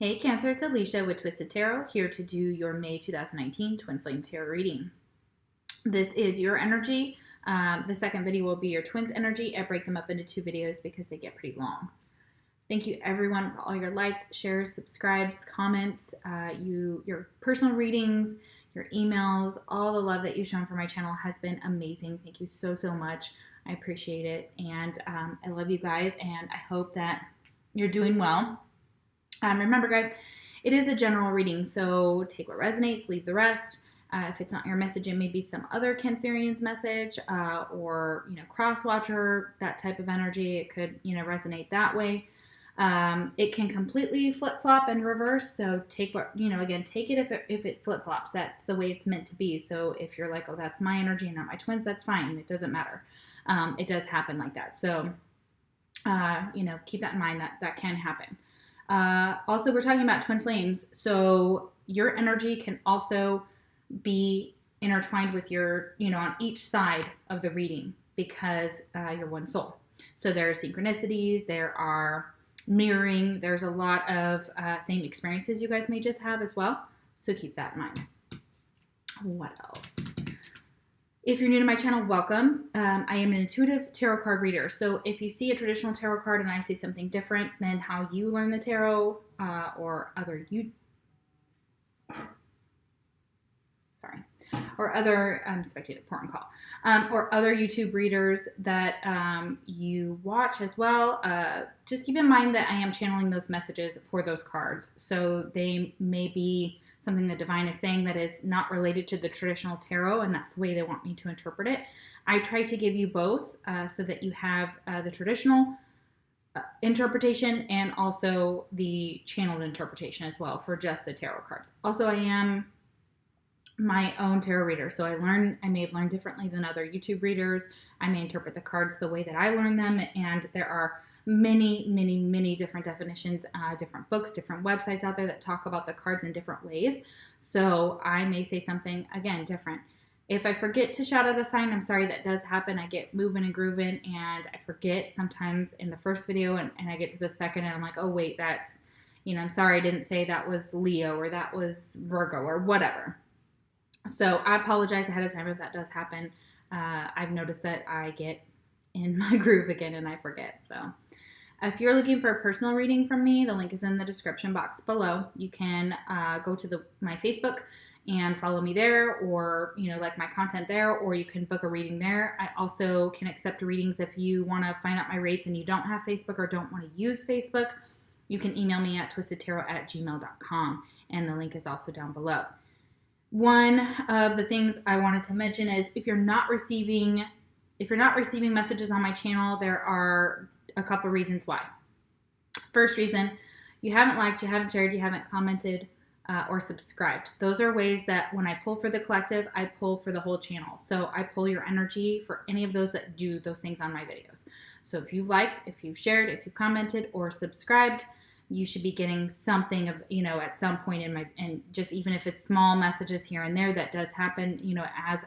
Hey Cancer, it's Alicia with Twisted Tarot, here to do your May 2019 Twin Flame Tarot reading. This is your energy. The second video will be your twins energy. I break them up into two videos because they get pretty long. Thank you everyone for all your likes, shares, subscribes, comments, your personal readings, your emails. All the love that you've shown for my channel has been amazing. Thank you so much. I appreciate it, and I love you guys, and I hope that you're doing well. Remember guys, it is a general reading, so take what resonates, leave the rest. If it's not your message, it may be some other Cancerian's message, or cross-watcher, that type of energy. It could resonate that way. It can completely flip-flop and reverse, so take what, again, take it if it flip-flops. That's the way it's meant to be. So if you're like, oh, that's my energy and not my twins, that's fine. It doesn't matter. It does happen like that. So, keep that in mind, that can happen. Also, we're talking about twin flames, so your energy can also be intertwined with your, on each side of the reading, because you're one soul. So there are synchronicities, there are mirroring, there's a lot of same experiences you guys may just have as well, so keep that in mind. What else? If you're new to my channel, welcome. I am an intuitive tarot card reader. So if you see a traditional tarot card and I say something different than how you learn the tarot, or other spectator important call, or other YouTube readers that you watch as well, just keep in mind that I am channeling those messages for those cards. So they may be something the divine is saying that is not related to the traditional tarot, and that's the way they want me to interpret it. I try to give you both, so that you have the traditional interpretation and also the channeled interpretation as well for just the tarot cards. Also, I am my own tarot reader, so I may have learned differently than other YouTube readers. I may interpret the cards the way that I learn them, and there are many different definitions, different books, different websites out there that talk about the cards in different ways. So I may say something, again, different. If I forget to shout out a sign, I'm sorry, that does happen. I get moving and grooving, and I forget sometimes in the first video, and I get to the second, and I'm like, oh wait, that's, I'm sorry, I didn't say that was Leo, or that was Virgo, or whatever. So I apologize ahead of time if that does happen. I've noticed that I get in my groove again and I forget. So if you're looking for a personal reading from me, the link is in the description box below. You can go to my Facebook and follow me there, or like my content there, or you can book a reading there. I also can accept readings if you want to find out my rates and you don't have Facebook or don't want to use Facebook. You can email me at twistedtarot@gmail.com, and the link is also down below. One of the things I wanted to mention is if you're not receiving messages on my channel, there are a couple reasons why. First reason, you haven't liked, you haven't shared, you haven't commented, or subscribed. Those are ways that when I pull for the collective, I pull for the whole channel. So I pull your energy for any of those that do those things on my videos. So if you've liked, if you've shared, if you've commented or subscribed, you should be getting something of, at some point and just even if it's small messages here and there, that does happen, as,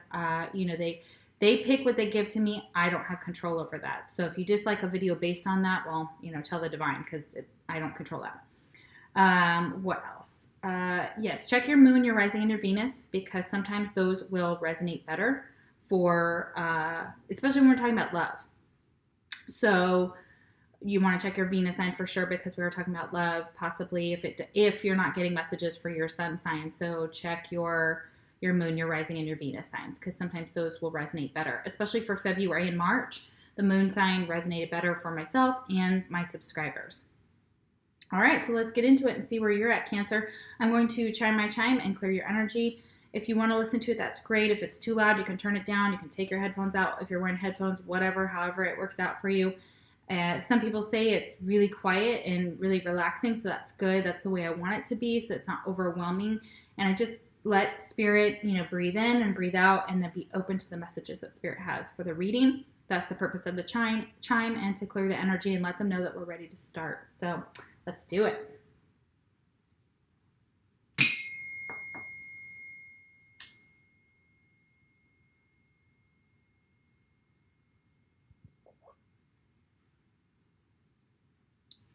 they pick what they give to me. I don't have control over that. So if you dislike a video based on that, well, tell the divine, because I don't control that. What else? Yes, check your moon, your rising, and your Venus, because sometimes those will resonate better for, especially when we're talking about love. So you want to check your Venus sign for sure, because we were talking about love, possibly if you're not getting messages for your sun sign. So check your moon, your rising, and your Venus signs, because sometimes those will resonate better, especially for February and March. The moon sign resonated better for myself and my subscribers. All right, so let's get into it and see where you're at, Cancer. I'm going to chime my chime and clear your energy. If you want to listen to it, that's great. If it's too loud, you can turn it down. You can take your headphones out if you're wearing headphones, whatever, however it works out for you. Some people say it's really quiet and really relaxing, so that's good. That's the way I want it to be, so it's not overwhelming. And I just let Spirit, breathe in and breathe out, and then be open to the messages that Spirit has for the reading. That's the purpose of the chime, and to clear the energy and let them know that we're ready to start. So let's do it.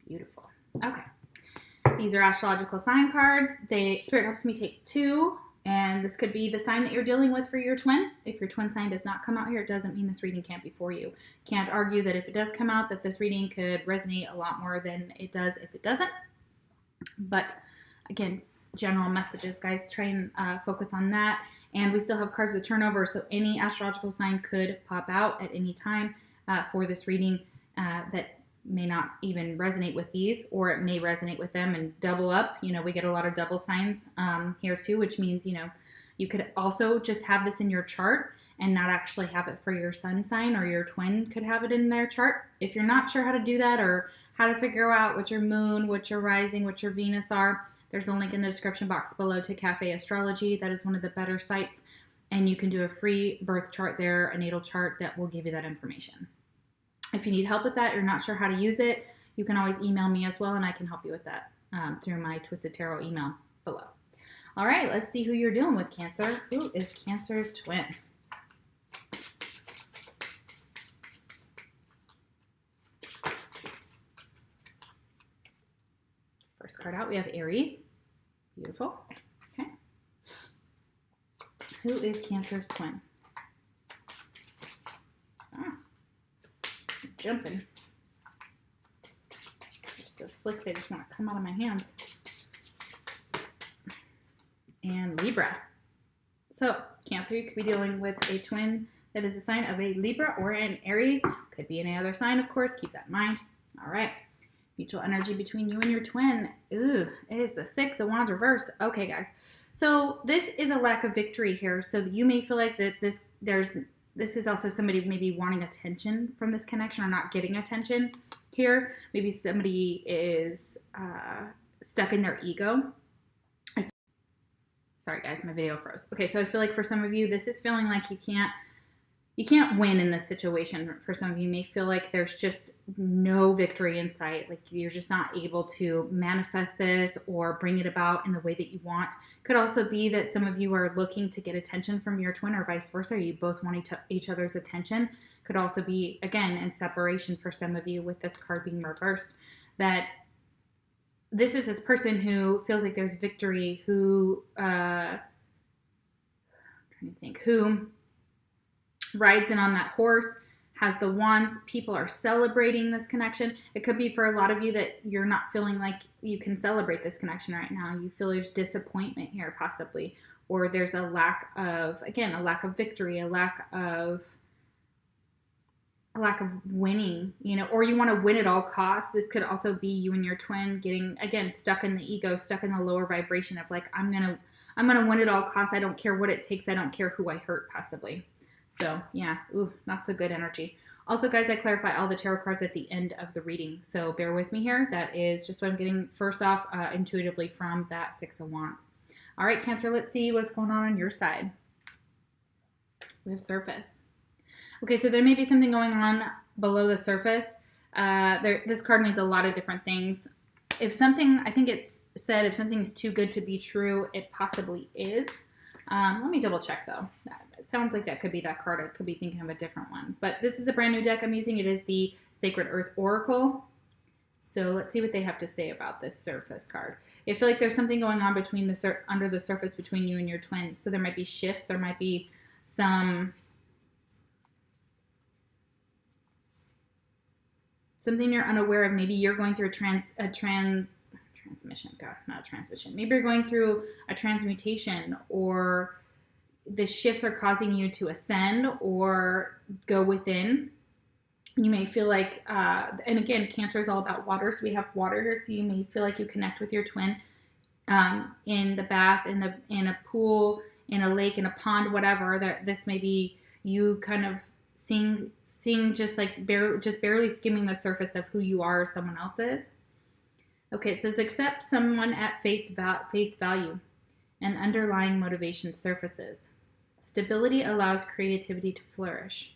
Beautiful. Okay. These are astrological sign cards. Spirit helps me take 2, and this could be the sign that you're dealing with for your twin. If your twin sign does not come out here, it doesn't mean this reading can't be for you. Can't argue that if it does come out that this reading could resonate a lot more than it does if it doesn't. But again, general messages, guys. Try and focus on that. And we still have cards to turn over, so any astrological sign could pop out at any time for this reading that may not even resonate with these, or it may resonate with them and double up. You know, we get a lot of double signs here too, which means, you know, you could also just have this in your chart and not actually have it for your sun sign, or your twin could have it in their chart. If you're not sure how to do that, or how to figure out what your moon, what your rising, what your Venus are, there's a link in the description box below to Cafe Astrology. That is one of the better sites, and you can do a free birth chart there, a natal chart that will give you that information. If you need help with that, you're not sure how to use it, you can always email me as well, and I can help you with that through my Twisted Tarot email below. All right, let's see who you're dealing with, Cancer. Who is Cancer's twin? First card out, we have Aries. Beautiful. Okay. Who is Cancer's twin? Jumping. They're so slick, they just want to come out of my hands. And Libra. So, Cancer, you could be dealing with a twin that is a sign of a Libra or an Aries. Could be any other sign, of course. Keep that in mind. All right. Mutual energy between you and your twin. Ooh, it is the 6 of Wands reversed. Okay, guys. So, this is a lack of victory here. So, you may feel like that this is also somebody maybe wanting attention from this connection or not getting attention here. Maybe somebody is stuck in their ego. Sorry guys, my video froze. Okay, so I feel like for some of you, this is feeling like you can't win in this situation. For some of you, may feel like there's just no victory in sight. Like you're just not able to manifest this or bring it about in the way that you want. Could also be that some of you are looking to get attention from your twin, or vice versa. You both want each other's attention. Could also be, again, in separation for some of you with this card being reversed. That this is this person who feels like there's victory, who, I'm trying to think, who rides in on that horse, has the wands. People are celebrating this connection. It could be for a lot of you that you're not feeling like you can celebrate this connection right now. You feel there's disappointment here possibly, or there's a lack of, again, a lack of victory, a lack of winning, you know, or you want to win at all costs. This could also be you and your twin getting, again, stuck in the ego, stuck in the lower vibration of like, I'm going to win at all costs. I don't care what it takes. I don't care who I hurt possibly. So yeah, ooh, not so good energy. Also, guys, I clarify all the tarot cards at the end of the reading, so bear with me here. That is just what I'm getting first off intuitively from that 6 of Wands. All right, Cancer, let's see what's going on your side. We have surface. Okay, so there may be something going on below the surface. This card means a lot of different things. If something, I think it's said, if something is too good to be true, it possibly is. Let me double check though. It sounds like that could be that card. I could be thinking of a different one. But this is a brand new deck I'm using. It is the Sacred Earth Oracle. So let's see what they have to say about this surface card. I feel like there's something going on between under the surface between you and your twin. So there might be shifts. There might be something you're unaware of. Maybe you're going through a transmission. God, not a transmission. Maybe you're going through a transmutation, or the shifts are causing you to ascend or go within. You may feel like, and again, Cancer is all about water, so we have water here, so you may feel like you connect with your twin in the bath, in a pool, in a lake, in a pond, whatever. This may be you kind of seeing just like barely skimming the surface of who you are or someone else is. Okay, it says accept someone at face value and underlying motivation surfaces. Stability allows creativity to flourish.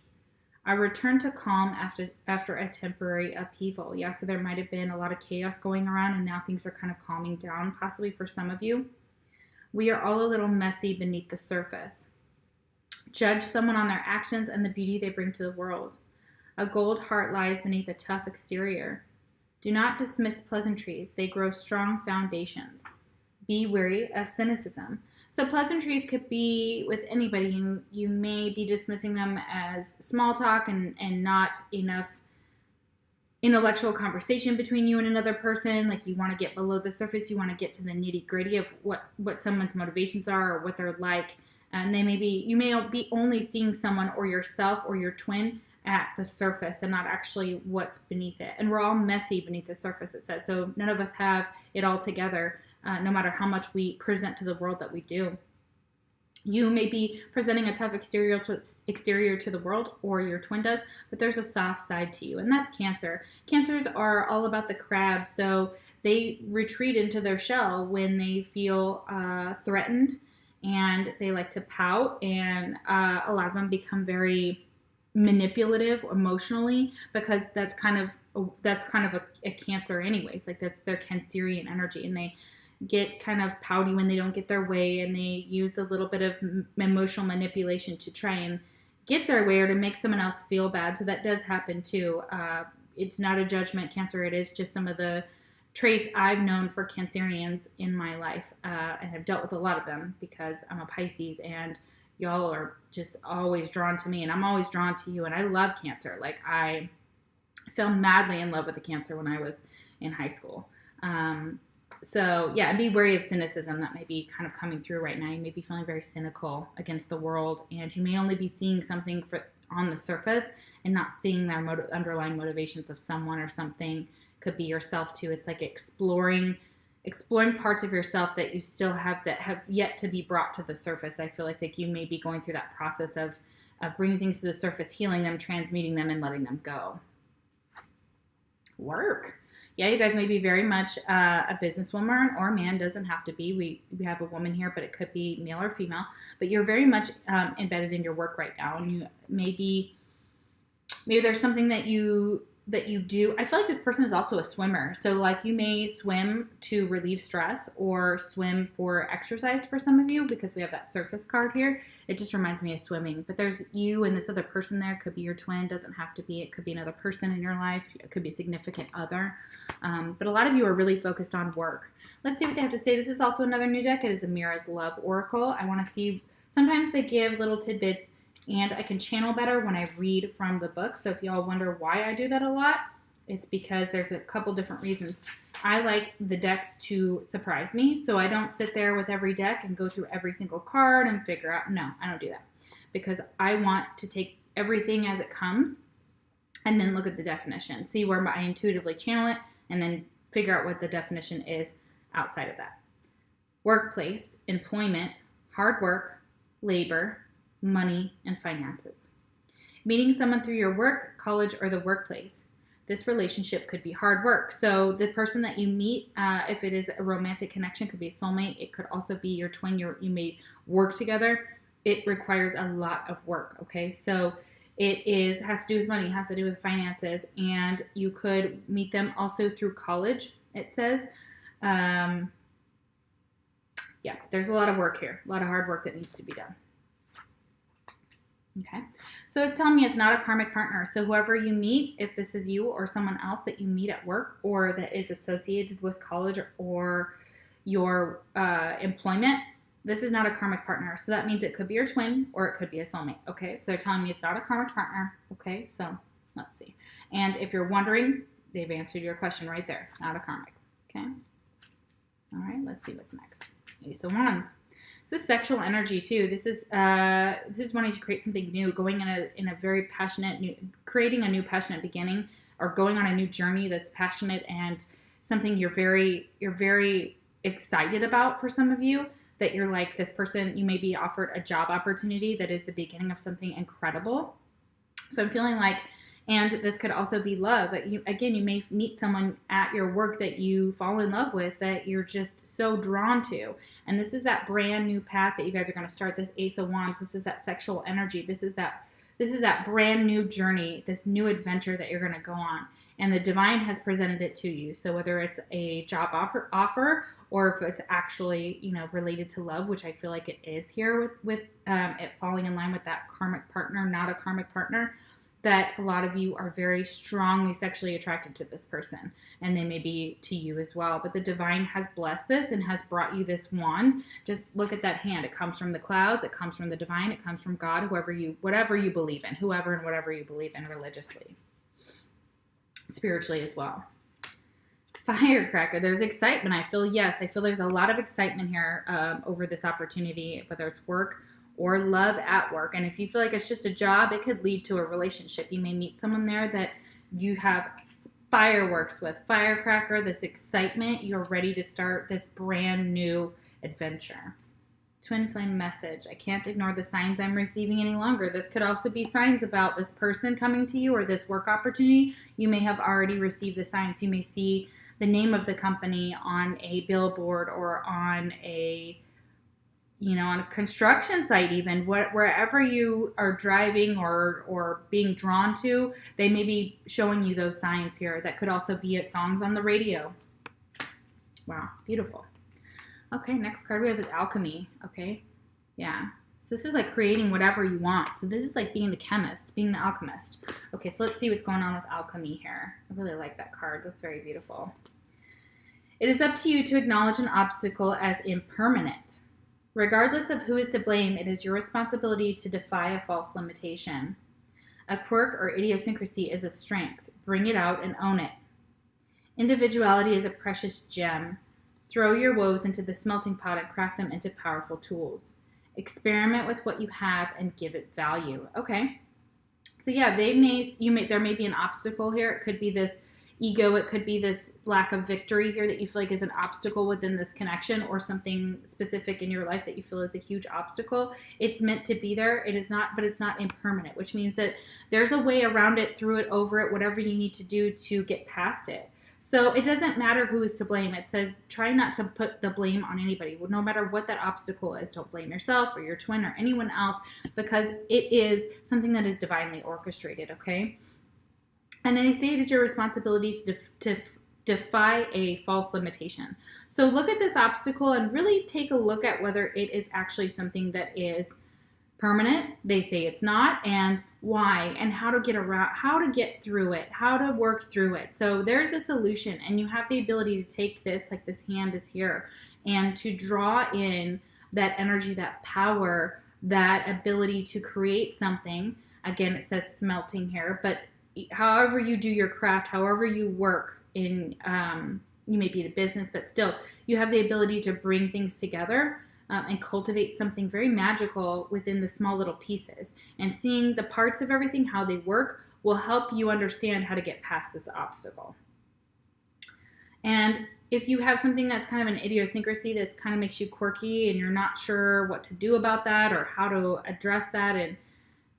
I return to calm after a temporary upheaval. Yeah, so there might have been a lot of chaos going around, and now things are kind of calming down, possibly for some of you. We are all a little messy beneath the surface. Judge someone on their actions and the beauty they bring to the world. A gold heart lies beneath a tough exterior. Do not dismiss pleasantries. They grow strong foundations. Be wary of cynicism. So pleasantries could be with anybody. You may be dismissing them as small talk and not enough intellectual conversation between you and another person. Like, you want to get below the surface. You want to get to the nitty gritty of what someone's motivations are or what they're like. And you may be only seeing someone or yourself or your twin at the surface and not actually what's beneath it. And we're all messy beneath the surface, it says. So none of us have it all together, no matter how much we present to the world that we do. You may be presenting a tough exterior to the world, or your twin does, but there's a soft side to you, and that's Cancer. Cancers are all about the crab, so they retreat into their shell when they feel threatened, and they like to pout, and a lot of them become very manipulative emotionally, because that's kind of a Cancer anyways. Like, that's their Cancerian energy, and they get kind of pouty when they don't get their way, and they use a little bit of emotional manipulation to try and get their way or to make someone else feel bad. So that does happen too. It's not a judgment, Cancer. It is just some of the traits I've known for Cancerians in my life, and I've dealt with a lot of them because I'm a Pisces, and y'all are just always drawn to me, and I'm always drawn to you, and I love Cancer. Like, I fell madly in love with a Cancer when I was in high school. So yeah, be wary of cynicism. That may be kind of coming through right now. You may be feeling very cynical against the world, and you may only be seeing something on the surface and not seeing their underlying motivations of someone or something. Could be yourself too. It's like exploring parts of yourself that you still have that have yet to be brought to the surface. I feel like you may be going through that process of bringing things to the surface, healing them, transmuting them, and letting them go. Work. Yeah, you guys may be very much a businesswoman or man. Doesn't have to be. We have a woman here, but it could be male or female. But you're very much embedded in your work right now, and you maybe there's something that you do. I feel like this person is also a swimmer. So like, you may swim to relieve stress or swim for exercise for some of you, because we have that surface card here. It just reminds me of swimming. But there's you and this other person there. Could be your twin. Doesn't have to be. It could be another person in your life. It could be a significant other. But a lot of you are really focused on work. Let's see what they have to say. This is also another new deck. It is Amira's Love Oracle. I want to see, sometimes they give little tidbits, and I can channel better when I read from the book. So if y'all wonder why I do that a lot, it's because there's a couple different reasons. I like the decks to surprise me. So I don't sit there with every deck and go through every single card and figure out. No, I don't do that. Because I want to take everything as it comes and then look at the definition. See where I intuitively channel it, and then figure out what the definition is outside of that. Workplace, employment, hard work, labor, money, and finances. Meeting someone through your work, college, or the workplace. This relationship could be hard work. So the person that you meet, if it is a romantic connection, could be a soulmate. It could also be your twin. You may work together. It requires a lot of work, okay? So it has to do with money, has to do with finances, and you could meet them also through college, it says. Yeah, there's a lot of work here, a lot of hard work that needs to be done. Okay, so it's telling me it's not a karmic partner. So whoever you meet, if this is you or someone else that you meet at work or that is associated with college or your employment, this is not a karmic partner. So that means it could be your twin or it could be a soulmate. Okay, so they're telling me it's not a karmic partner. Okay, so let's see. And if you're wondering, they've answered your question right there. Not a karmic. Okay, all right, let's see what's next. Ace of Wands. This is sexual energy too. This is wanting to create something new, going in a very passionate, creating a new passionate beginning, or going on a new journey that's passionate and something you're very excited about. For some of you, that you're like, this person, you may be offered a job opportunity that is the beginning of something incredible. So I'm feeling like, and this could also be love. But you may meet someone at your work that you fall in love with, that you're just so drawn to. And this is that brand new path that you guys are going to start. This Ace of Wands, this is that sexual energy. This is that brand new journey, this new adventure that you're going to go on. And the divine has presented it to you. So whether it's a job offer or if it's actually, related to love, which I feel like it is here with it falling in line with that karmic partner, not a karmic partner. that a lot of you are very strongly sexually attracted to this person, and they may be to you as well. But the divine has blessed this and has brought you this wand. Just look at that hand. It comes from the clouds. It comes from the divine. It comes from God, whatever you believe in, whoever and whatever you believe in religiously, spiritually as well. Firecracker. There's excitement. I feel there's a lot of excitement here over this opportunity, whether it's work or love at work. And if you feel like it's just a job, it could lead to a relationship. You may meet someone there that you have fireworks with. Firecracker, this excitement. You're ready to start this brand new adventure. Twin flame message. I can't ignore the signs I'm receiving any longer. This could also be signs about this person coming to you or this work opportunity. You may have already received the signs. You may see the name of the company on a billboard or on a construction site, even wherever you are driving or being drawn to, they may be showing you those signs here. That could also be songs on the radio. Wow, beautiful. Okay, next card we have is alchemy. Okay, yeah. So this is like creating whatever you want. So this is like being the chemist, being the alchemist. Okay, so let's see what's going on with alchemy here. I really like that card. That's very beautiful. It is up to you to acknowledge an obstacle as impermanent. Regardless of who is to blame, it is your responsibility to defy a false limitation. A quirk or idiosyncrasy is a strength. Bring it out and own it. Individuality is a precious gem. Throw your woes into the smelting pot and craft them into powerful tools. Experiment with what you have and give it value. Okay. So yeah, there may be an obstacle here. It could be this ego. It could be this lack of victory here that you feel like is an obstacle within this connection, or something specific in your life that you feel is a huge obstacle. It's meant to be there. It is not, but it's not impermanent, which means that there's a way around it, through it, over it, whatever you need to do to get past it. So it doesn't matter who is to blame. It says try not to put the blame on anybody. No matter what that obstacle is, don't blame yourself or your twin or anyone else, because it is something that is divinely orchestrated, okay? And then they say it is your responsibility to defy a false limitation. So look at this obstacle and really take a look at whether it is actually something that is permanent. They say it's not, and why, and how to get around, how to get through it, how to work through it. So there's a solution, and you have the ability to take this, like this hand is here, and to draw in that energy, that power, that ability to create something. Again, it says smelting here, but however you do your craft, however you work in, you may be in a business, but still you have the ability to bring things together and cultivate something very magical within the small little pieces. And seeing the parts of everything, how they work, will help you understand how to get past this obstacle. And if you have something that's kind of an idiosyncrasy that kind of makes you quirky and you're not sure what to do about that or how to address that, and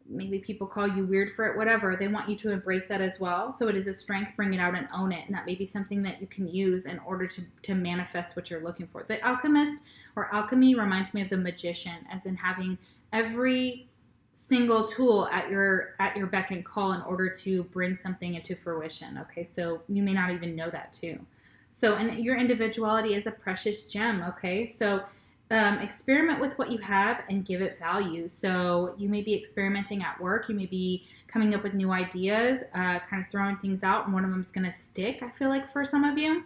maybe people call you weird for it, whatever, they want you to embrace that as well. So it is a strength, bring it out and own it. And that may be something that you can use in order to manifest what you're looking for. The alchemist or alchemy reminds me of the magician, as in having every single tool at your beck and call in order to bring something into fruition. Okay, so you may not even know that too. So, and your individuality is a precious gem. Okay, so experiment with what you have and give it value. So you may be experimenting at work. You may be coming up with new ideas, kind of throwing things out, and one of them is going to stick, I feel like, for some of you.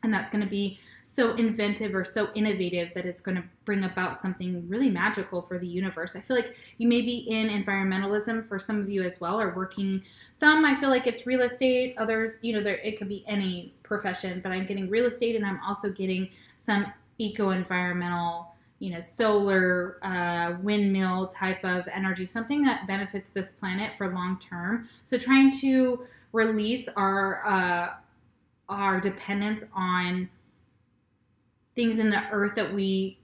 And that's going to be so inventive or so innovative that it's going to bring about something really magical for the universe. I feel like you may be in environmentalism for some of you as well, or working. Some, I feel like it's real estate. Others, it could be any profession, but I'm getting real estate, and I'm also getting some eco-environmental, solar, windmill type of energy, something that benefits this planet for long term. So trying to release our dependence on things in the earth that we,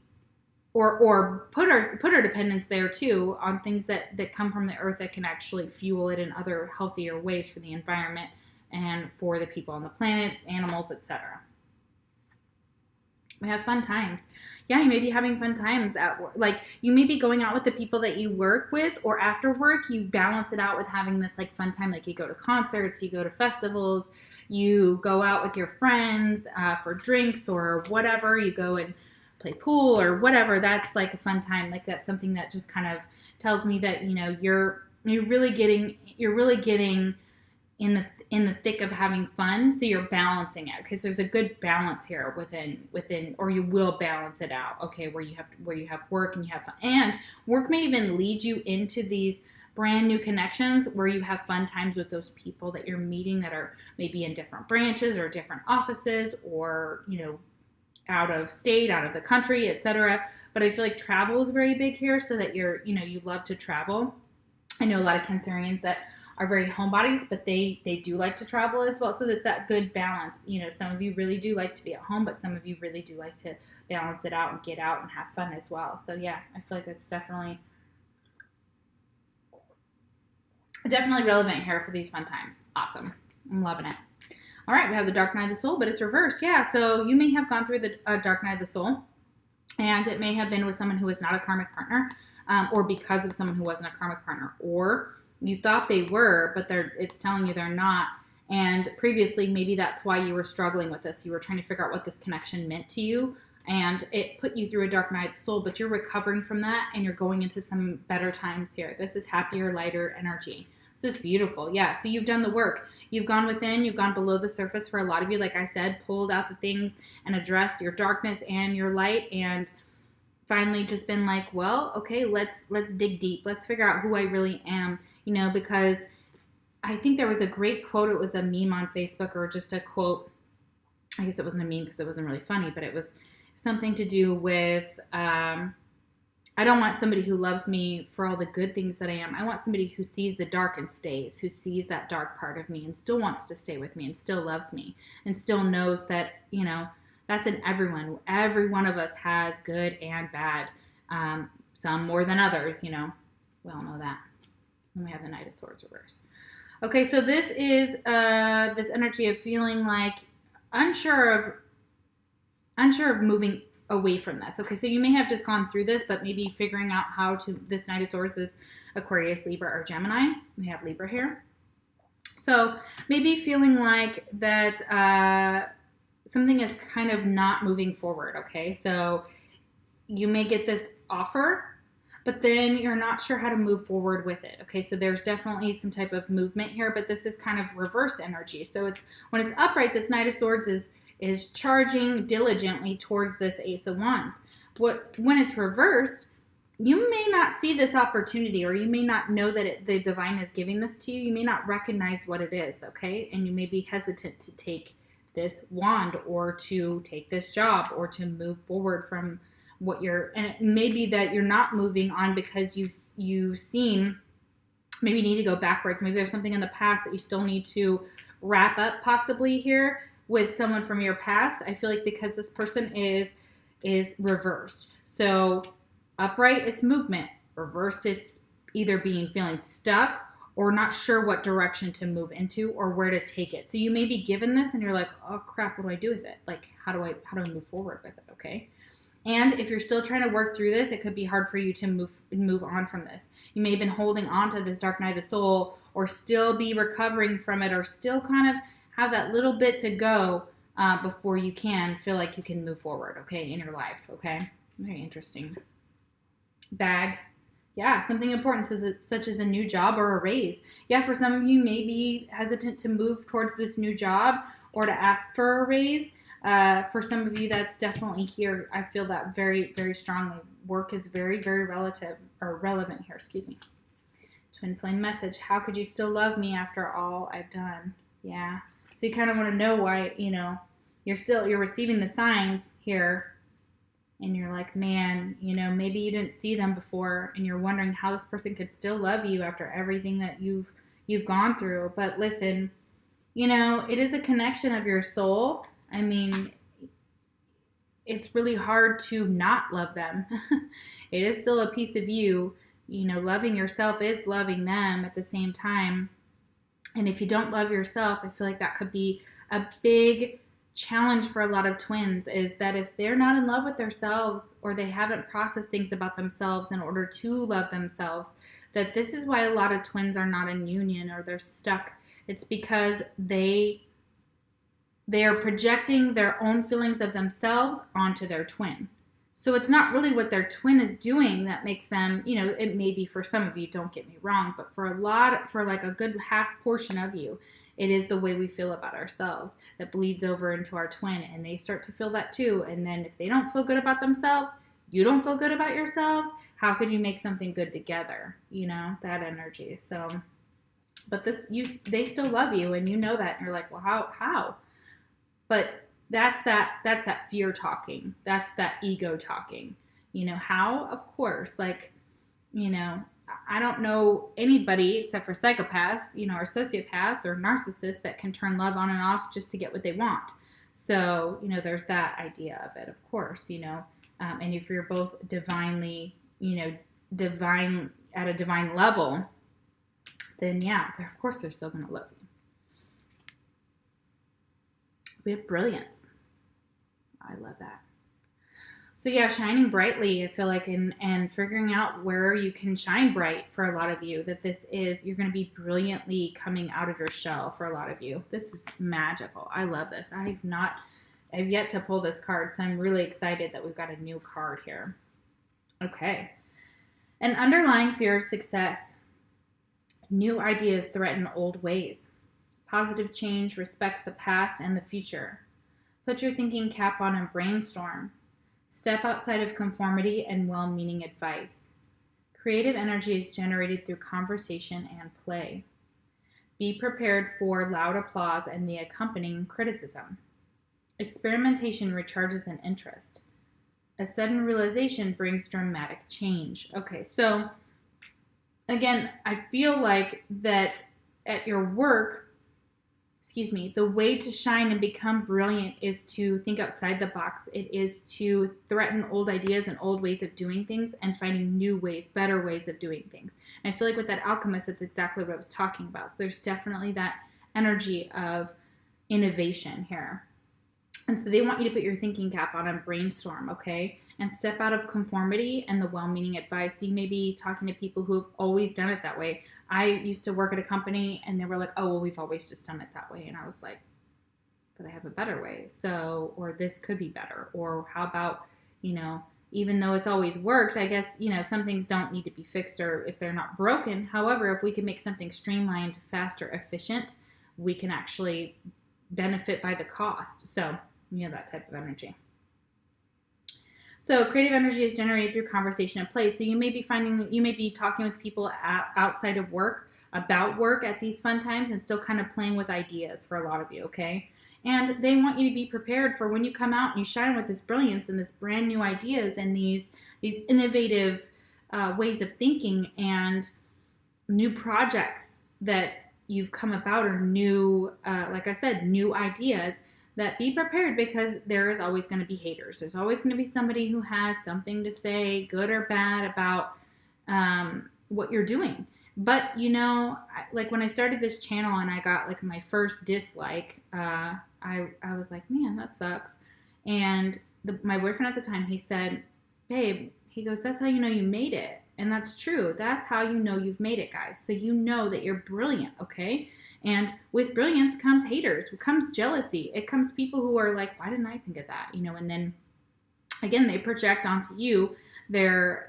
or put our dependence there too, on things that come from the earth that can actually fuel it in other healthier ways for the environment and for the people on the planet, animals, etc. We have fun times. Yeah, you may be having fun times at work. Like, you may be going out with the people that you work with, or after work, you balance it out with having this like fun time. Like, you go to concerts, you go to festivals, you go out with your friends for drinks or whatever. You go and play pool or whatever. That's like a fun time. Like, that's something that just kind of tells me that, you're you're really getting in the thick of having fun, so you're balancing it, because there's a good balance here within, or you will balance it out, okay, where you have work and you have fun, and work may even lead you into these brand new connections where you have fun times with those people that you're meeting that are maybe in different branches or different offices, or out of state, out of the country, etc. But I feel like travel is very big here, so that you love to travel. I know a lot of Cancerians that are very homebodies, but they do like to travel as well. So that's that good balance. Some of you really do like to be at home, but some of you really do like to balance it out and get out and have fun as well. So yeah, I feel like that's definitely relevant here for these fun times. Awesome. I'm loving it. All right, we have the dark night of the soul, but it's reversed. Yeah, so you may have gone through the dark night of the soul, and it may have been with someone who was not a karmic partner, or because of someone who wasn't a karmic partner, or you thought they were, but it's telling you they're not. And previously, maybe that's why you were struggling with this. You were trying to figure out what this connection meant to you, and it put you through a dark night of the soul, but you're recovering from that, and you're going into some better times here. This is happier, lighter energy. So it's beautiful. Yeah, so you've done the work. You've gone within, you've gone below the surface for a lot of you, like I said, pulled out the things and addressed your darkness and your light, and finally just been like, well, okay, let's dig deep. Let's figure out who I really am, because I think there was a great quote. It was a meme on Facebook, or just a quote. I guess it wasn't a meme because it wasn't really funny, but it was something to do with, I don't want somebody who loves me for all the good things that I am. I want somebody who sees the dark and stays, who sees that dark part of me and still wants to stay with me and still loves me and still knows that, that's in everyone. Every one of us has good and bad, some more than others, we all know that. And we have the Knight of Swords reversed. Okay, so this is this energy of feeling like unsure of moving away from this. Okay, so you may have just gone through this, but maybe figuring out how to, this Knight of Swords is Aquarius, Libra, or Gemini. We have Libra here. So maybe feeling like that something is kind of not moving forward, okay? So you may get this offer, but then you're not sure how to move forward with it, okay? So there's definitely some type of movement here, but this is kind of reversed energy. So when it's upright, this Knight of Swords is charging diligently towards this Ace of Wands. When it's reversed, you may not see this opportunity, or you may not know that the divine is giving this to you. You may not recognize what it is, okay? And you may be hesitant to take this wand, or to take this job, or to move forward from what and it may be that you're not moving on because you've seen, maybe you need to go backwards. Maybe there's something in the past that you still need to wrap up possibly here with someone from your past. I feel like because this person is reversed. So upright is movement. Reversed, it's either feeling stuck or not sure what direction to move into or where to take it. So you may be given this and you're like, oh crap, what do I do with it? Like, how do I move forward with it? Okay. And if you're still trying to work through this, it could be hard for you to move on from this. You may have been holding on to this dark night of the soul, or still be recovering from it, or still kind of have that little bit to go before you can feel like you can move forward, okay, in your life, okay? Very interesting. Bag. Yeah, something important, such as a new job or a raise. Yeah, for some of you, may be hesitant to move towards this new job or to ask for a raise. For some of you, that's definitely here. I feel that very, very strongly. Work is very, very relevant here. Excuse me. Twin flame message. How could you still love me after all I've done? Yeah. So you kind of want to know why, you're receiving the signs here, and you're like, man, maybe you didn't see them before, and you're wondering how this person could still love you after everything that you've gone through. But listen, it is a connection of your soul. I mean, it's really hard to not love them. It is still a piece of you. Loving yourself is loving them at the same time. And if you don't love yourself, I feel like that could be a big challenge for a lot of twins, is that if they're not in love with themselves, or they haven't processed things about themselves in order to love themselves, that this is why a lot of twins are not in union, or they're stuck. It's because they are projecting their own feelings of themselves onto their twin. So it's not really what their twin is doing that makes them, you know, it may be for some of you, don't get me wrong, but for like a good half portion of you, it is the way we feel about ourselves that bleeds over into our twin, and they start to feel that too. And then if they don't feel good about themselves, you don't feel good about yourselves, how could you make something good together? You know, that energy. So, but they still love you, and you know that, and you're like, well, how? But that's that fear talking. That's that ego talking. You know, how? Of course, like, you know, I don't know anybody except for psychopaths, you know, or sociopaths or narcissists that can turn love on and off just to get what they want. So, you know, there's that idea of it, of course, you know. And if you're both divinely, you know, divine at a divine level, then yeah, of course they're still going to love you. We have brilliance. I love that. So yeah, shining brightly, I feel like, and figuring out where you can shine bright for a lot of you, that you're going to be brilliantly coming out of your shell for a lot of you. This is magical. I love this. I've yet to pull this card, so I'm really excited that we've got a new card here. Okay. An underlying fear of success. New ideas threaten old ways. Positive change respects the past and the future. Put your thinking cap on and brainstorm. Step outside of conformity and well-meaning advice. Creative energy is generated through conversation and play. Be prepared for loud applause and the accompanying criticism. Experimentation recharges an interest. A sudden realization brings dramatic change. Okay, so again, I feel like that at your work, the way to shine and become brilliant is to think outside the box. It is to threaten old ideas and old ways of doing things and finding new ways, better ways of doing things. And I feel like with that alchemist, that's exactly what I was talking about. So there's definitely that energy of innovation here. And so they want you to put your thinking cap on and brainstorm, okay? And step out of conformity and the well-meaning advice. So you may be talking to people who have always done it that way. I used to work at a company and they were like, oh, well, we've always just done it that way. And I was like, but I have a better way. So, or this could be better. Or how about, you know, even though it's always worked, I guess, you know, some things don't need to be fixed or if they're not broken. However, if we can make something streamlined, faster, efficient, we can actually benefit by the cost. So, you know, that type of energy. So creative energy is generated through conversation and play. So you may be talking with people outside of work about work at these fun times and still kind of playing with ideas for a lot of you, okay? And they want you to be prepared for when you come out and you shine with this brilliance and this brand new ideas and these innovative ways of thinking and new projects that you've come about or new, like I said, new ideas. That be prepared because there is always going to be haters. There's always going to be somebody who has something to say, good or bad, about what you're doing. But, you know, like when I started this channel and I got like my first dislike, I was like, man, that sucks. And my boyfriend at the time, he said, babe, he goes, that's how you know you made it. And that's true. That's how you know you've made it, guys. So you know that you're brilliant, okay? And with brilliance comes haters, comes jealousy. It comes people who are like, why didn't I think of that? You know, and then again, they project onto you their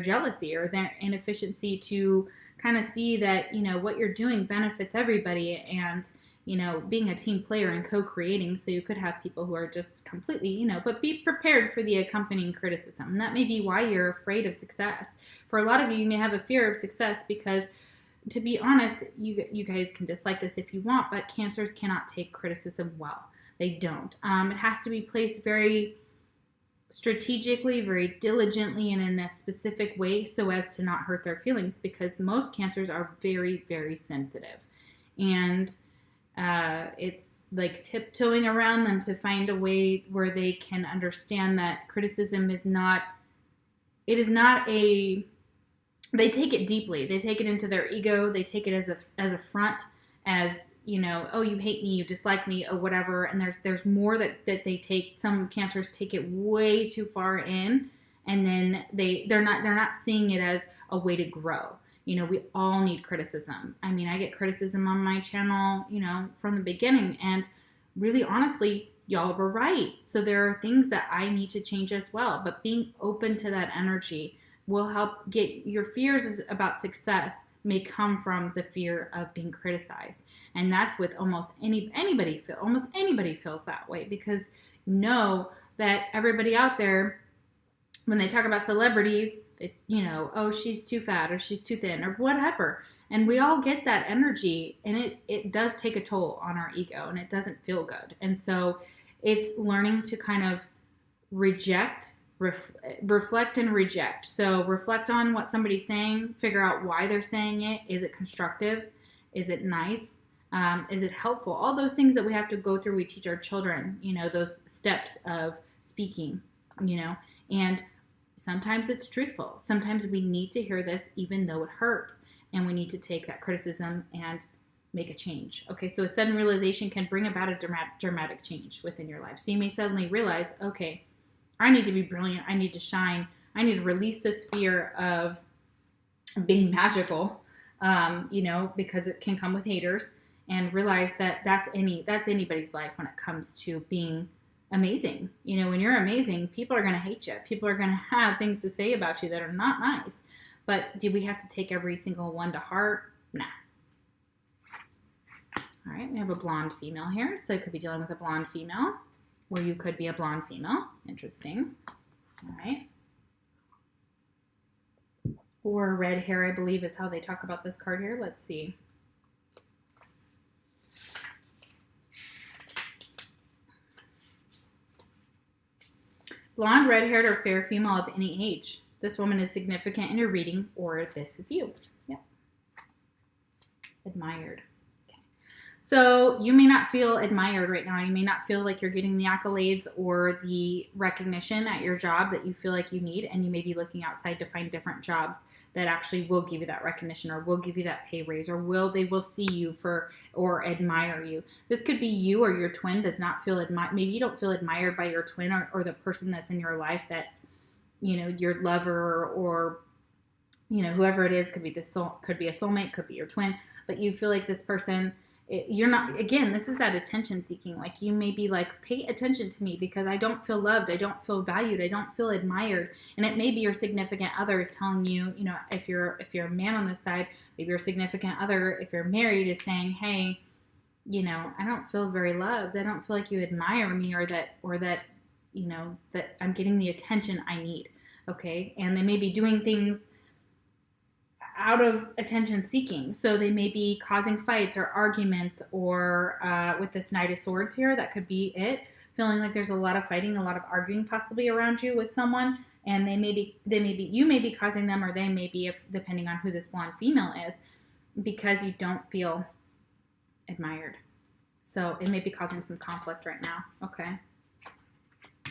jealousy or their inefficiency to kind of see that, you know, what you're doing benefits everybody and, you know, being a team player and co-creating. So you could have people who are just completely, you know, but be prepared for the accompanying criticism. And that may be why you're afraid of success. For a lot of you may have a fear of success because, to be honest, you guys can dislike this if you want, but Cancers cannot take criticism well. They don't. It has to be placed very strategically, very diligently, and in a specific way so as to not hurt their feelings, because most Cancers are very, very sensitive. And it's like tiptoeing around them to find a way where they can understand that criticism is not, they take it deeply. They take it into their ego. They take it as a front, as, you know, oh, you hate me, you dislike me, or whatever. And there's more that they take. Some Cancers take it way too far in, and then they're not seeing it as a way to grow. You know, we all need criticism. I mean, I get criticism on my channel, you know, from the beginning, and really honestly, y'all were right. So there are things that I need to change as well. But being open to that energy will help get your fears about success may come from the fear of being criticized. And that's with almost anybody almost anybody feels that way, because you know that everybody out there, when they talk about celebrities, oh, she's too fat or she's too thin or whatever. And we all get that energy, and it does take a toll on our ego, and it doesn't feel good. And so it's learning to kind of reject, reflect and reject. So reflect on what somebody's saying, figure out why they're saying it. Is it constructive? Is it nice? Is it helpful? All those things that we have to go through, we teach our children, those steps of speaking, and sometimes it's truthful. Sometimes we need to hear this even though it hurts, and we need to take that criticism and make a change. Okay, so a sudden realization can bring about a dramatic change within your life. So you may suddenly realize, okay, I need to be brilliant. I need to shine. I need to release this fear of being magical, because it can come with haters, and realize that that's anybody's life when it comes to being amazing. When you're amazing, people are going to hate you. People are going to have things to say about you that are not nice. But do we have to take every single one to heart? Nah. All right, we have a blonde female here. So it could be dealing with a blonde female, or you could be a blonde female. Interesting. All right. Or red hair, I believe, is how they talk about this card here. Let's see. Blonde, red-haired, or fair female of any age. This woman is significant in your reading, or this is you. Yep. Admired. Okay. So you may not feel admired right now. You may not feel like you're getting the accolades or the recognition at your job that you feel like you need, and you may be looking outside to find different jobs that actually will give you that recognition, or will give you that pay raise, or they will see you for or admire you. This could be you, or your twin does not feel admired. Maybe you don't feel admired by your twin, or the person that's in your life that's, your lover, or whoever it is. Could be could be a soulmate, could be your twin, but you feel like this person, you're not, again, this is that attention seeking. Like, you may be like, pay attention to me because I don't feel loved. I don't feel valued. I don't feel admired. And it may be your significant other is telling you, if you're a man on this side, maybe your significant other, if you're married, is saying, hey, I don't feel very loved. I don't feel like you admire me, or that, that I'm getting the attention I need. Okay. And they may be doing things out of attention seeking. So they may be causing fights or arguments, or with this Knight of Swords here, that could be it. Feeling like there's a lot of fighting, a lot of arguing possibly around you with someone, and you may be causing them, or they may be, depending on who this blonde female is, because you don't feel admired. So it may be causing some conflict right now. Okay.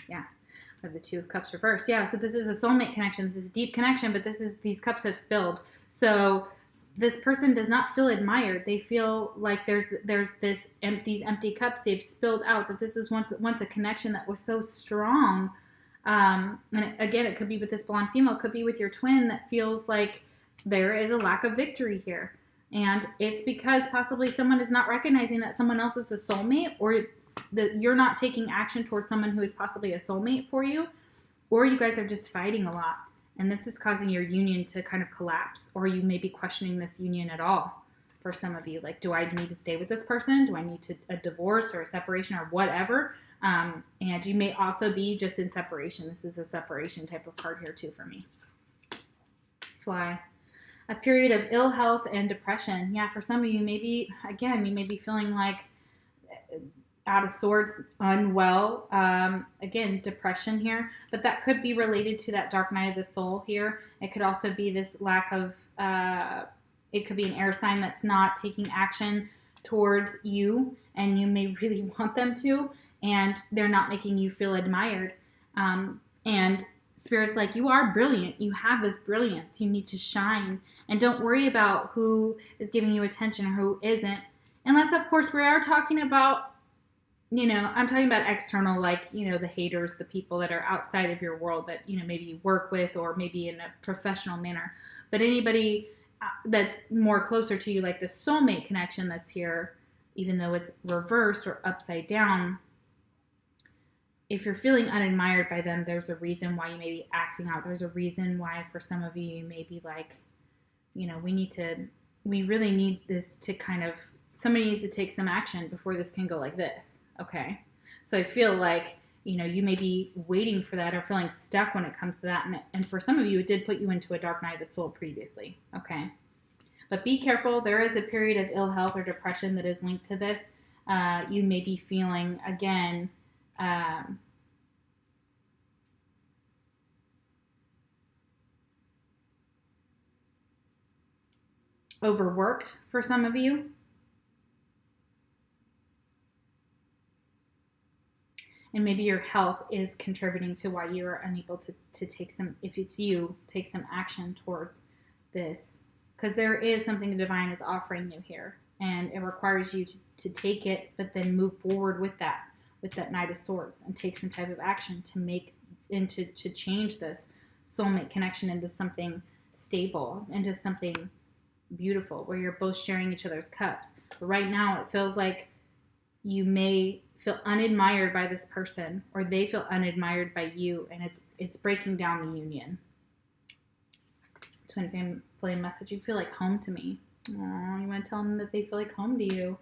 Yeah. I have the Two of Cups reversed. Yeah, so this is a soulmate connection. This is a deep connection, but these cups have spilled. So this person does not feel admired. They feel like there's these empty cups they've spilled out, that this was once a connection that was so strong. And again, it could be with this blonde female, it could be with your twin, that feels like there is a lack of victory here. And it's because possibly someone is not recognizing that someone else is a soulmate, or that you're not taking action towards someone who is possibly a soulmate for you, or you guys are just fighting a lot. And this is causing your union to kind of collapse, or you may be questioning this union at all. For some of you, like, do I need to stay with this person? Do I need a divorce or a separation or whatever? And you may also be just in separation. This is a separation type of card here too for me. Fly. A period of ill health and depression. Yeah, for some of you, maybe, again, you may be feeling like out of sorts, unwell. Again, depression here. But that could be related to that dark night of the soul here. It could also be this lack of, it could be an air sign that's not taking action towards you, and you may really want them to, and they're not making you feel admired. And Spirit's like, you are brilliant. You have this brilliance. You need to shine. And don't worry about who is giving you attention or who isn't. Unless, of course, we are talking about, I'm talking about external, like, the haters, the people that are outside of your world that, maybe you work with, or maybe in a professional manner. But anybody that's more closer to you, like the soulmate connection that's here, even though it's reversed or upside down, if you're feeling unadmired by them, there's a reason why you may be acting out. There's a reason why for some of you, you may be like, we really need this to kind of, somebody needs to take some action before this can go like this. Okay. So I feel like, you may be waiting for that or feeling stuck when it comes to that. And for some of you, it did put you into a dark night of the soul previously. Okay. But be careful. There is a period of ill health or depression that is linked to this. You may be feeling, again, overworked for some of you. And maybe your health is contributing to why you are unable to take some, if it's you, take some action towards this. Because there is something the divine is offering you here. And it requires you to take it, but then move forward with that Knight of Swords and take some type of action to make, and to change this soulmate connection into something stable, into something beautiful, where you're both sharing each other's cups. But right now it feels like you may feel unadmired by this person, or they feel unadmired by you, and it's breaking down the union. Twin flame message, you feel like home to me. Aww, you want to tell them that they feel like home to you.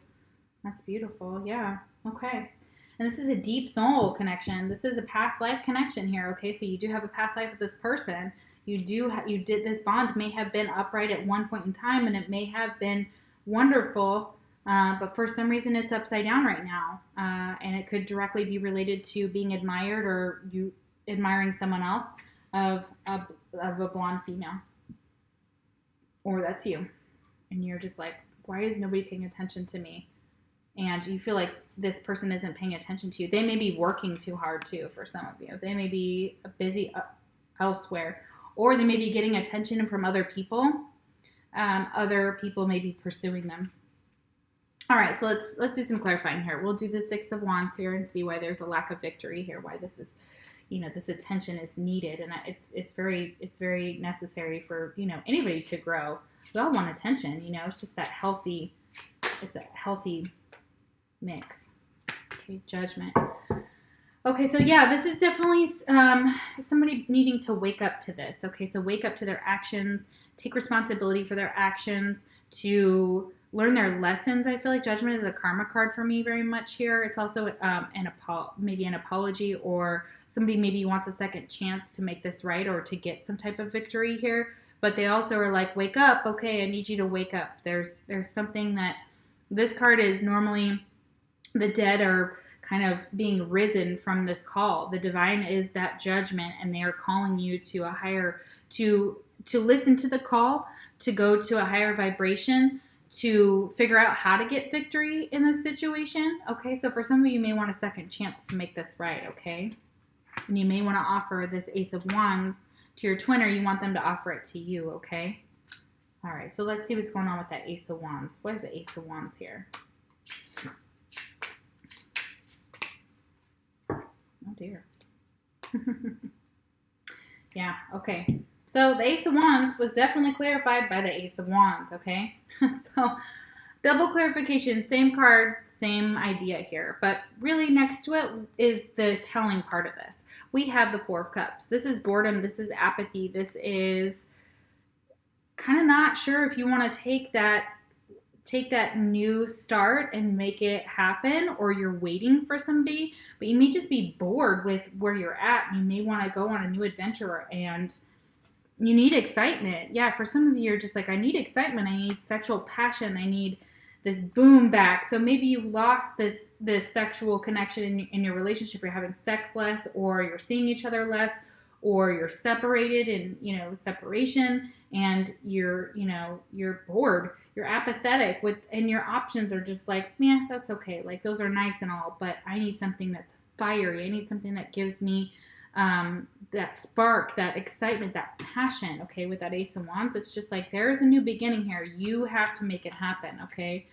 That's beautiful. Yeah. Okay. And this is a deep soul connection. This is a past life connection here. Okay. So you do have a past life with this person. This bond may have been upright at one point in time, and it may have been wonderful. But for some reason it's upside down right now. And it could directly be related to being admired, or you admiring someone else of a blonde female. Or that's you. And you're just like, why is nobody paying attention to me? And you feel like this person isn't paying attention to you. They may be working too hard too for some of you. They may be busy elsewhere. Or they may be getting attention from other people. Other people may be pursuing them. All right, so let's do some clarifying here. We'll do the Six of Wands here and see why there's a lack of victory here, why this is, this attention is needed, and it's very necessary for, anybody to grow. We all want attention, it's just that healthy, it's a healthy mix. Okay, Judgment. Okay, so yeah, this is definitely somebody needing to wake up to this. Okay, so wake up to their actions, take responsibility for their actions, to learn their lessons. I feel like Judgment is a karma card for me very much here. It's also maybe an apology, or somebody maybe wants a second chance to make this right, or to get some type of victory here. But they also are like, wake up. Okay, I need you to wake up. There's something that this card is normally the dead are kind of being risen from this call. The divine is that judgment, and they are calling you to a higher, to listen to the call, to go to a higher vibration, to figure out how to get victory in this situation. Okay, so for some of you, you may want a second chance to make this right. Okay, and you may want to offer this Ace of Wands to your twin, or you want them to offer it to you. Okay, all right, so let's see what's going on with that Ace of Wands. What is the Ace of Wands here? Oh dear. Yeah, okay. So the Ace of Wands was definitely clarified by the Ace of Wands, okay? So double clarification, same card, same idea here. But really next to it is the telling part of this. We have the Four of Cups. This is boredom. This is apathy. This is kind of not sure if you want to take that new start and make it happen, or you're waiting for somebody, but you may just be bored with where you're at. You may want to go on a new adventure, and you need excitement. Yeah, for some of you, you're just like, I need excitement. I need sexual passion. I need this boom back. So maybe you've lost this sexual connection in your relationship. You're having sex less, or you're seeing each other less, or you're separated in, separation, and you're bored. You're apathetic and your options are just like, yeah, that's okay. Like, those are nice and all, but I need something that's fiery. I need something that gives me that spark, that excitement, that passion. Okay, with that Ace of Wands, it's just like, there's a new beginning here. You have to make it happen. Okay,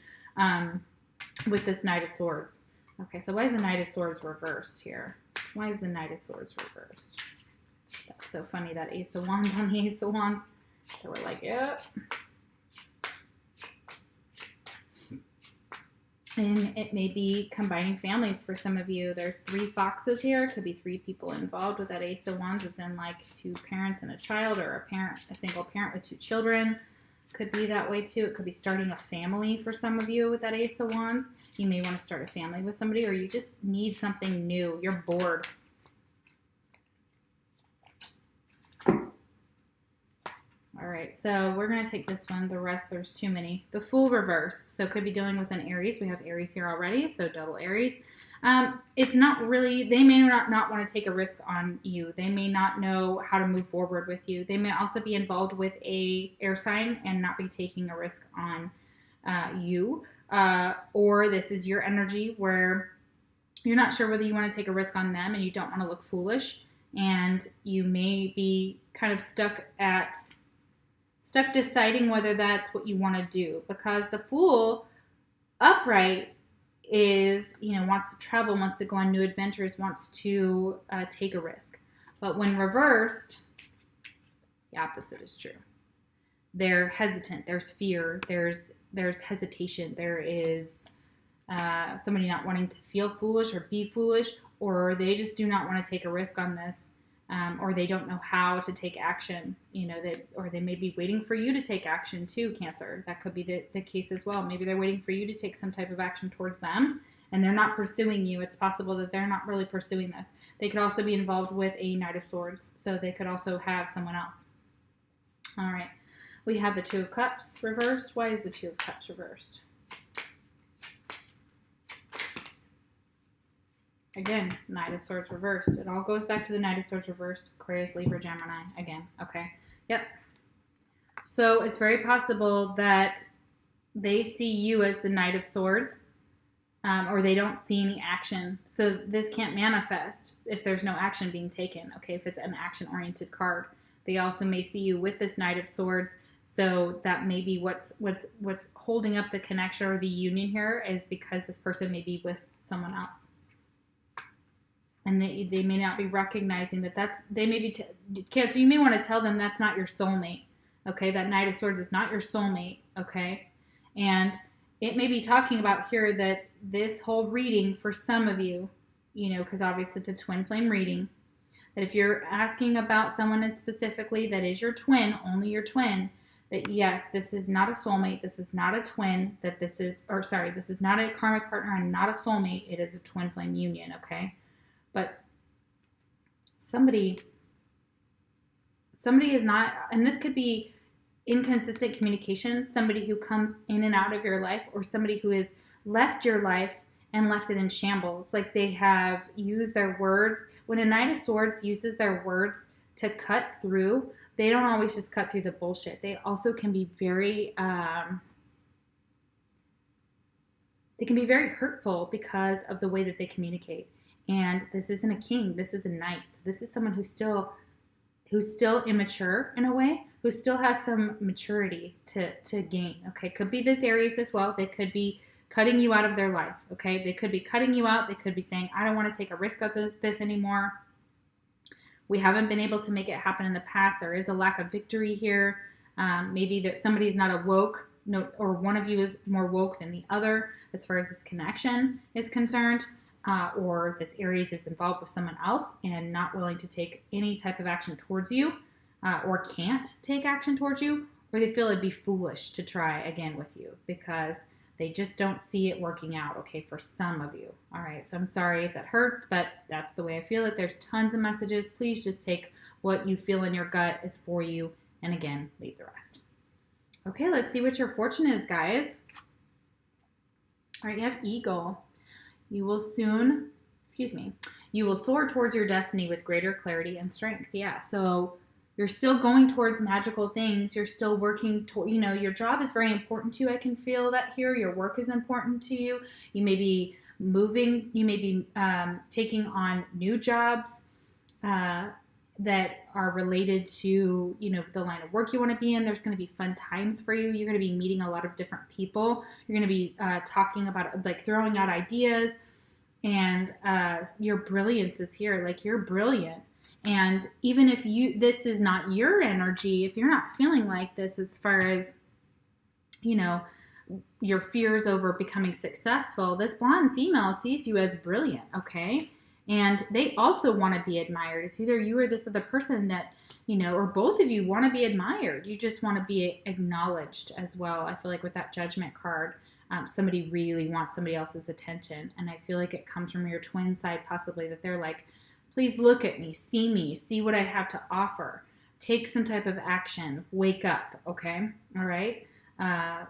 with this Knight of Swords. Okay, so why is the Knight of Swords reversed here? Why is the Knight of Swords reversed? That's so funny, that Ace of Wands on the Ace of Wands. So we're like, yep. And it may be combining families for some of you. There's 3 foxes here. It could be 3 people involved with that Ace of Wands, as in like 2 parents and a child, or a single parent with 2 children. Could be that way too. It could be starting a family for some of you with that Ace of Wands. You may want to start a family with somebody, or you just need something new. You're bored. All right, so we're going to take this one. The rest, there's too many. The Fool reverse. So could be dealing with an Aries. We have Aries here already, so double Aries. It's not really, they may not want to take a risk on you. They may not know how to move forward with you. They may also be involved with a air sign and not be taking a risk on you. Or this is your energy where you're not sure whether you want to take a risk on them and you don't want to look foolish. And you may be kind of stuck deciding whether that's what you want to do, because the Fool upright is, wants to travel, wants to go on new adventures, wants to take a risk. But when reversed, the opposite is true. They're hesitant. There's fear. There's hesitation. There is somebody not wanting to feel foolish or be foolish, or they just do not want to take a risk on this. Or they don't know how to take action, or they may be waiting for you to take action too, Cancer. That could be the case as well. Maybe they're waiting for you to take some type of action towards them, and they're not pursuing you. It's possible that they're not really pursuing this. They could also be involved with a Knight of Swords, so they could also have someone else. All right, we have the Two of Cups reversed. Why is the Two of Cups reversed? Again, Knight of Swords reversed. It all goes back to the Knight of Swords reversed. Aquarius, Libra, Gemini. Again, okay. Yep. So it's very possible that they see you as the Knight of Swords, or they don't see any action. So this can't manifest if there's no action being taken, okay, if it's an action-oriented card. They also may see you with this Knight of Swords, so that may be what's holding up the connection or the union here, is because this person may be with someone else. And they may not be recognizing they may be, Cancer, you may want to tell them that's not your soulmate, okay? That Knight of Swords is not your soulmate, okay? And it may be talking about here that this whole reading for some of you, because obviously it's a twin flame reading, that if you're asking about someone specifically that is your twin, only your twin, that yes, this is not a soulmate, this is not a twin, this is not a karmic partner and not a soulmate, it is a twin flame union, okay? But somebody is not, and this could be inconsistent communication, somebody who comes in and out of your life, or somebody who has left your life and left it in shambles. Like they have used their words. When a Knight of Swords uses their words to cut through, they don't always just cut through the bullshit. They also can be very, hurtful because of the way that they communicate. And this isn't a king, this is a knight. So this is someone who's still immature in a way, who still has some maturity to gain. Okay, could be this Aries as well. They could be cutting you out of their life. Okay, they could be cutting you out. They could be saying, I don't want to take a risk of this anymore. We haven't been able to make it happen in the past. There is a lack of victory here. Maybe that somebody's not awoke, or one of you is more woke than the other as far as this connection is concerned. Or this Aries is involved with someone else and not willing to take any type of action towards you, or can't take action towards you, or they feel it'd be foolish to try again with you because they just don't see it working out, okay, for some of you. All right, so I'm sorry if that hurts, but that's the way I feel it. There's tons of messages. Please just take what you feel in your gut is for you, and again, leave the rest. Okay, let's see what your fortune is, guys. All right, you have Eagle. You will soar towards your destiny with greater clarity and strength. Yeah, so you're still going towards magical things. You're still working toward, your job is very important to you. I can feel that here. Your work is important to you. You may be moving. You may be taking on new jobs that are related to, the line of work you want to be in. There's going to be fun times for you. You're going to be meeting a lot of different people. You're going to be talking about, like, throwing out ideas, and your brilliance is here. Like, you're brilliant. And even if this is not your energy, if you're not feeling like this as far as, your fears over becoming successful, this blonde female sees you as brilliant, okay? And they also want to be admired. It's either you or this other person that, you know, or both of you want to be admired. You just want to be acknowledged as well. I feel like with that Judgment card, somebody really wants somebody else's attention. And I feel like it comes from your twin side possibly, that they're like, please look at me, see what I have to offer. Take some type of action, wake up, okay? All right?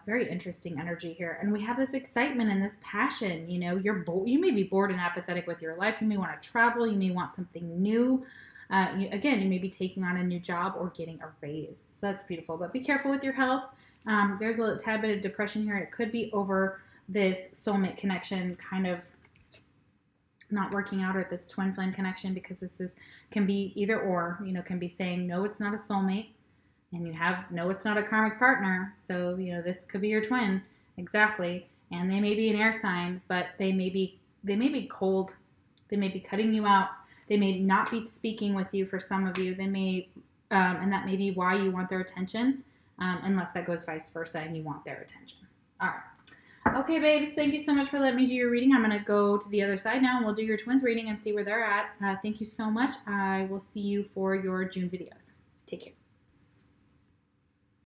Very interesting energy here. And we have this excitement and this passion. You know, you may be bored and apathetic with your life. You may want to travel. You may want something new. You may be taking on a new job or getting a raise. So that's beautiful. But be careful with your health. There's a tad bit of depression here. It could be over this soulmate connection kind of not working out, or this twin flame connection, because can be either or, you know, can be saying, no, it's not a soulmate, and you have, no, it's not a karmic partner. So, you know, this could be your twin. Exactly. And they may be an air sign, but they may be cold. They may be cutting you out. They may not be speaking with you for some of you. They may, and that may be why you want their attention, unless that goes vice versa and you want their attention. All right. Okay, babes, thank you so much for letting me do your reading. I'm going to go to the other side now, and we'll do your twins reading and see where they're at. Thank you so much. I will see you for your June videos. Take care.